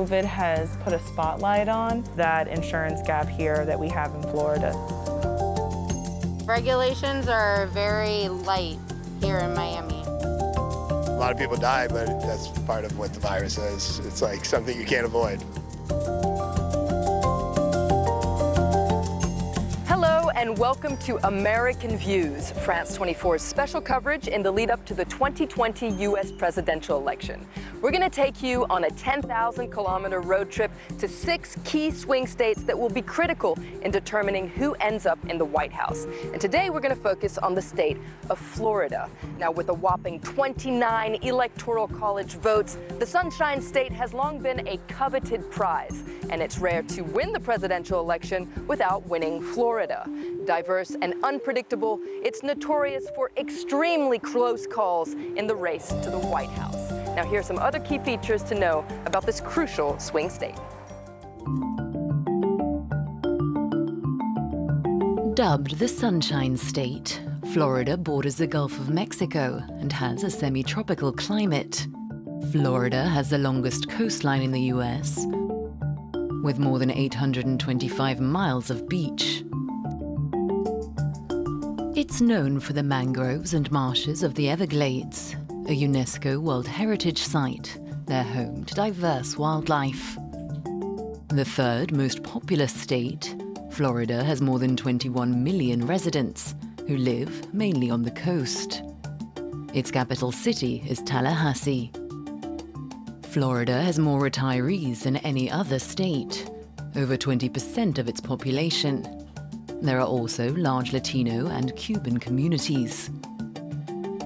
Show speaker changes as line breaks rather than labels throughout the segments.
COVID has put a spotlight on that insurance gap here that we have in Florida.
Regulations are very light here in Miami.
A lot of people die, but that's part of what the virus is. It's like something you can't avoid.
Hello and welcome to American Views, France 24's special coverage in the lead up to the 2020 U.S. presidential election. We're going to take you on a 10,000-kilometer road trip to 6 key swing states that will be critical in determining who ends up in the White House. And today we're going to focus on the state of Florida. Now, with a whopping 29 electoral college votes, the Sunshine State has long been a coveted prize, and it's rare to win the presidential election without winning Florida. Diverse and unpredictable, it's notorious for extremely close calls in the race to the White House. Now, here's some other key features to know about this crucial swing state.
Dubbed the Sunshine State, Florida borders the Gulf of Mexico and has a semi-tropical climate. Florida has the longest coastline in the U.S., with more than 825 miles of beach. It's known for the mangroves and marshes of the Everglades, a UNESCO World Heritage Site. They're home to diverse wildlife. The third most populous state, Florida has more than 21 million residents who live mainly on the coast. Its capital city is Tallahassee. Florida has more retirees than any other state, over 20% of its population. There are also large Latino and Cuban communities.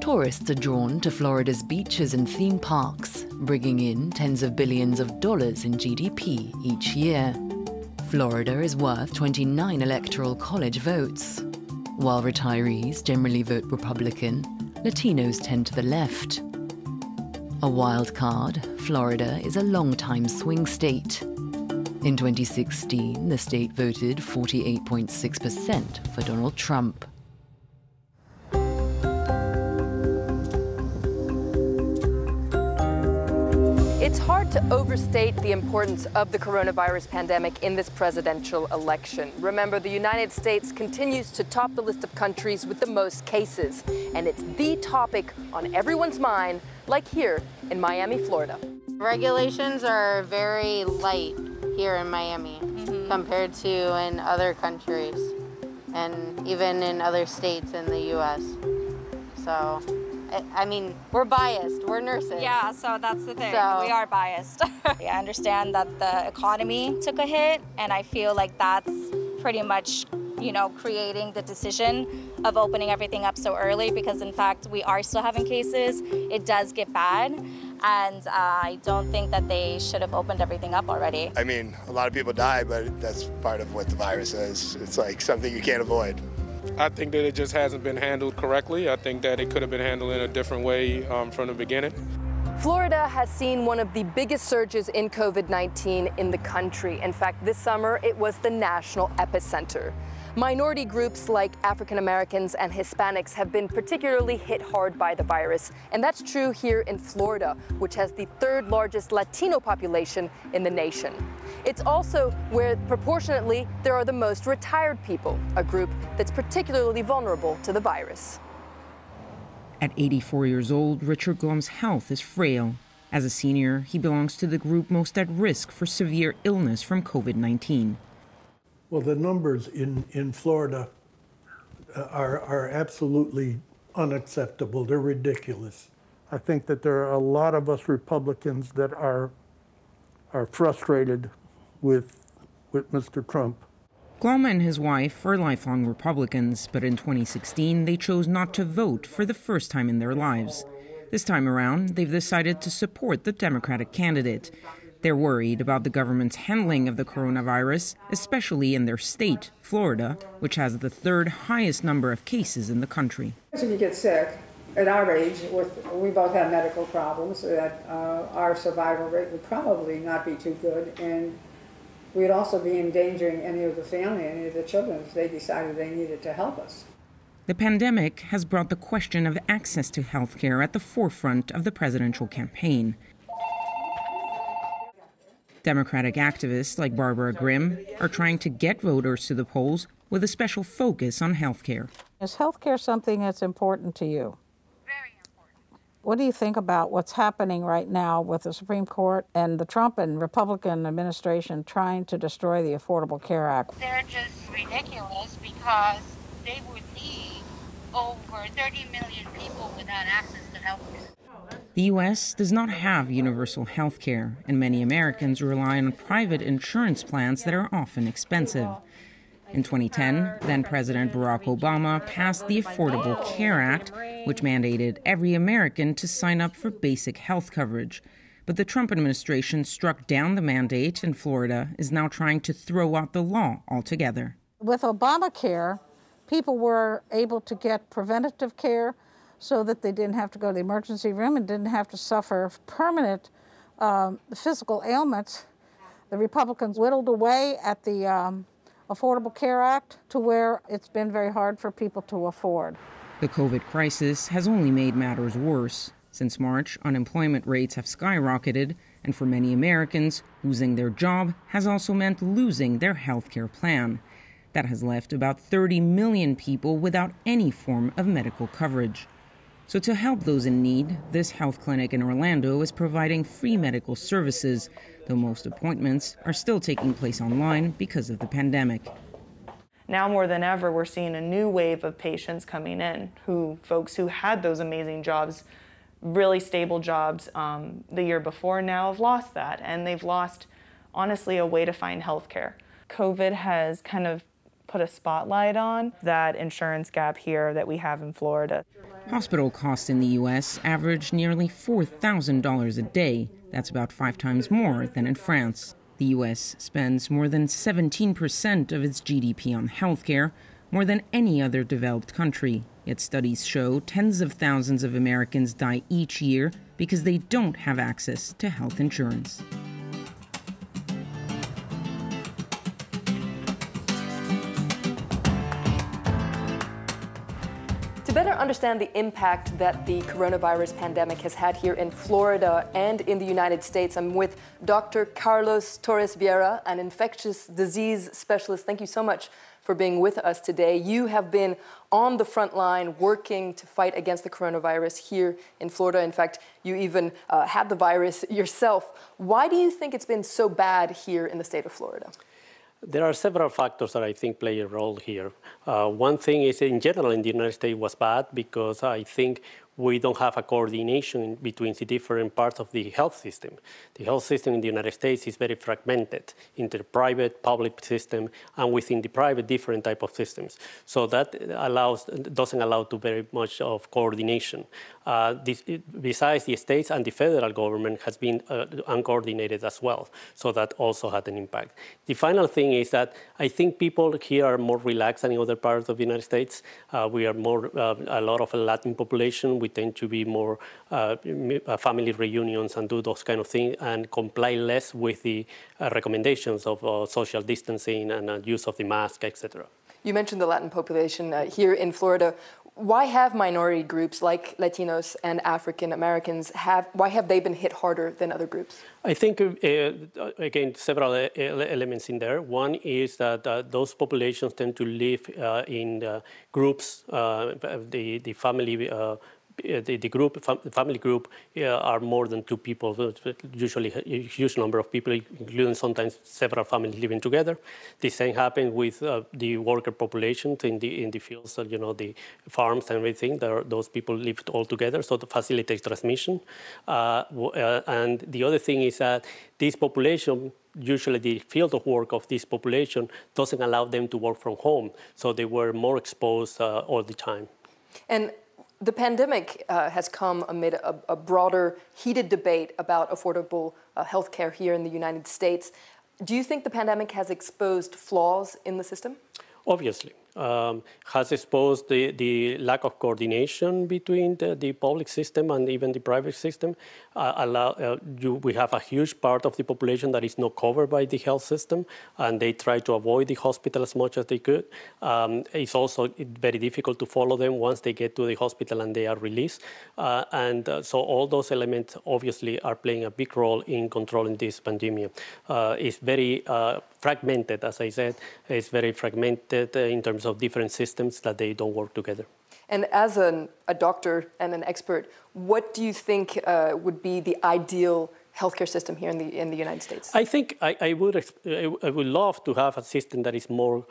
Tourists are drawn to Florida's beaches and theme parks, bringing in tens of billions of dollars in GDP each year. Florida is worth 29 electoral college votes. While retirees generally vote Republican, Latinos tend to the left. A wild card, Florida is a long-time swing state. In 2016, the state voted 48.6% for Donald Trump.
It's hard to overstate the importance of the coronavirus pandemic in this presidential election. Remember, the United States continues to top the list of countries with the most cases, and it's the topic on everyone's mind, like here in Miami, Florida.
Regulations are very light here in Miami compared to in other countries and even in other states in the U.S. So, I mean, we're biased. We're nurses.
Yeah, so that's the thing. We are biased. I understand that the economy took a hit, and I feel like that's pretty much, creating the decision of opening everything up so early because, in fact, we are still having cases. It does get bad, and I don't think that they should have opened everything up already.
I mean, a lot of people die, but that's part of what the virus is. It's like something you can't avoid.
I think that it just hasn't been handled correctly. I think that it could have been handled in a different way from the beginning.
Florida has seen one of the biggest surges in COVID-19 in the country. In fact, this summer, it was the national epicenter. Minority groups like African-Americans and Hispanics have been particularly hit hard by the virus, and that's true here in Florida, which has the third largest Latino population in the nation. It's also where, proportionately, there are the most retired people, a group that's particularly vulnerable to the virus.
At 84 years old, Richard Glom's health is frail. As a senior, he belongs to the group most at risk for severe illness from COVID-19.
Well, the numbers in Florida are absolutely unacceptable. They're ridiculous. I think that there are a lot of us Republicans that are frustrated with Mr. Trump.
Glom and his wife are lifelong Republicans, but in 2016 they chose not to vote for the first time in their lives. This time around, they've decided to support the Democratic candidate. They're worried about the government's handling of the coronavirus, especially in their state, Florida, which has the third highest number of cases in the country.
When you get sick, at our age, we both have medical problems, that our survival rate would probably not be too good, and we'd also be endangering any of the family, any of the children, if they decided they needed to help us.
The pandemic has brought the question of access to health care at the forefront of the presidential campaign. Democratic activists like Barbara Grimm are trying to get voters to the polls with a special focus on health care.
Is health care something that's important to you?
Very important.
What do you think about what's happening right now with the Supreme Court and the Trump and Republican administration trying to destroy the Affordable Care Act?
They're just ridiculous because they would leave over 30 million people without access to health care.
The U.S. does not have universal health care, and many Americans rely on private insurance plans that are often expensive. In 2010, then-President Barack Obama passed the Affordable Care Act, which mandated every American to sign up for basic health coverage. But the Trump administration struck down the mandate, and Florida is now trying to throw out the law altogether.
With Obamacare, people were able to get preventative care so that they didn't have to go to the emergency room and didn't have to suffer permanent physical ailments. The Republicans whittled away at the Affordable Care Act to where it's been very hard for people to afford.
The COVID crisis has only made matters worse. Since March, unemployment rates have skyrocketed, and for many Americans, losing their job has also meant losing their health care plan. That has left about 30 million people without any form of medical coverage. So to help those in need, this health clinic in Orlando is providing free medical services, though most appointments are still taking place online because of the pandemic.
Now more than ever, we're seeing a new wave of patients coming in, folks who had those amazing jobs, really stable jobs the year before, now have lost that, and they've lost, honestly, a way to find health care. COVID has kind of put a spotlight on that insurance gap here that we have in Florida.
Hospital costs in the U.S. average nearly $4,000 a day. That's about 5 times more than in France. The U.S. spends more than 17% of its GDP on healthcare, more than any other developed country. Yet studies show tens of thousands of Americans die each year because they don't have access to health insurance.
To better understand the impact that the coronavirus pandemic has had here in Florida and in the United States, I'm with Dr. Carlos Torres Vieira, an infectious disease specialist. Thank you so much for being with us today. You have been on the front line working to fight against the coronavirus here in Florida. In fact, you even had the virus yourself. Why do you think it's been so bad here in the state of Florida?
There are several factors that I think play a role here. One thing is, in general, in the United States was bad because I think we don't have a coordination between the different parts of the health system. The health system in the United States is very fragmented into the private, public system, and within the private, different type of systems. So that doesn't allow to very much of coordination. Besides, the states and the federal government has been uncoordinated as well. So that also had an impact. The final thing is that I think people here are more relaxed than in other parts of the United States. We are more, a lot of a Latin population. We tend to be more family reunions and do those kind of things and comply less with the recommendations of social distancing and use of the mask, etc.
You mentioned the Latin population here in Florida. Why have minority groups like Latinos and African-Americans, why have they been hit harder than other groups?
I think, again, several elements in there. One is that those populations tend to live in groups, the family family group are more than 2 people, usually a huge number of people, including sometimes several families living together. The same happens with the worker populations in the fields, you know, the farms and everything. Those people live all together, so to facilitate transmission. And the other thing is that this population, usually the field of work of this population doesn't allow them to work from home, so they were more exposed all the time.
And the pandemic has come amid a broader, heated debate about affordable health care here in the United States. Do you think the pandemic has exposed flaws in the system?
Obviously. has exposed the lack of coordination between the public system and even the private system. We have a huge part of the population that is not covered by the health system, and they try to avoid the hospital as much as they could. It's also very difficult to follow them once they get to the hospital and they are released. So all those elements obviously are playing a big role in controlling this pandemic. It's very fragmented, as I said. It's very fragmented in terms of different systems that they don't work together.
And as a doctor and an expert, what do you think would be the ideal healthcare system here in the United States?
I think I would love to have a system that is more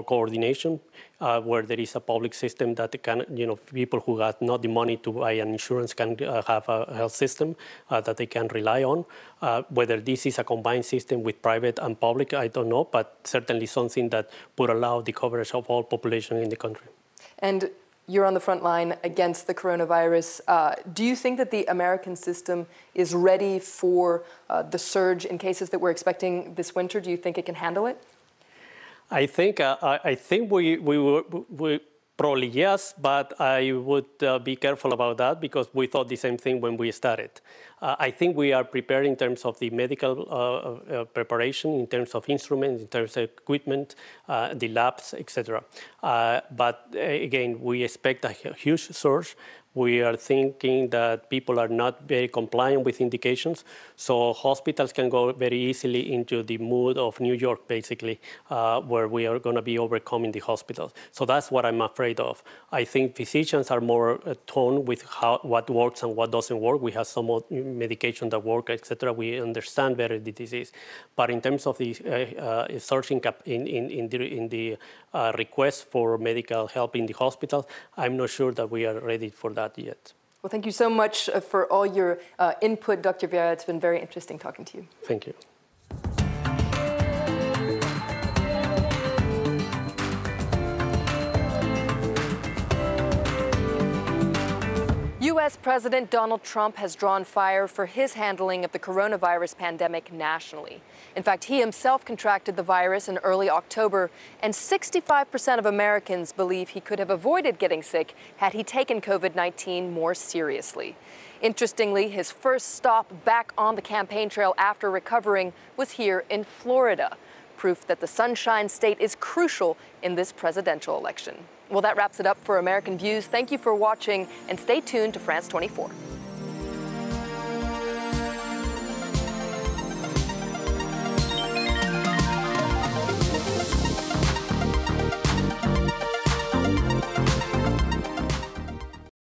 coordination, where there is a public system that can, people who have not the money to buy an insurance can have a health system that they can rely on. Whether this is a combined system with private and public, I don't know, but certainly something that would allow the coverage of all population in the country.
And you're on the front line against the coronavirus. Do you think that the American system is ready for the surge in cases that we're expecting this winter? Do you think it can handle it?
I think we probably yes, but I would be careful about that because we thought the same thing when we started. I think we are prepared in terms of the medical preparation, in terms of instruments, in terms of equipment, the labs, etc. But again, we expect a huge surge. We are thinking that people are not very compliant with indications, so hospitals can go very easily into the mood of New York, basically, where we are going to be overcoming the hospitals. So that's what I'm afraid of. I think physicians are more toned with what works and what doesn't work. We have some medication that work, etc. We understand better the disease. But in terms of the surging in the request for medical help in the hospital, I'm not sure that we are ready for that yet.
Well, thank you so much for all your input, Dr. Vieira. It's been very interesting talking to you.
Thank you.
U.S. President Donald Trump has drawn fire for his handling of the coronavirus pandemic nationally. In fact, he himself contracted the virus in early October, and 65% of Americans believe he could have avoided getting sick had he taken COVID-19 more seriously. Interestingly, his first stop back on the campaign trail after recovering was here in Florida, proof that the Sunshine State is crucial in this presidential election. Well, that wraps it up for American Views. Thank you for watching, and stay tuned to France 24.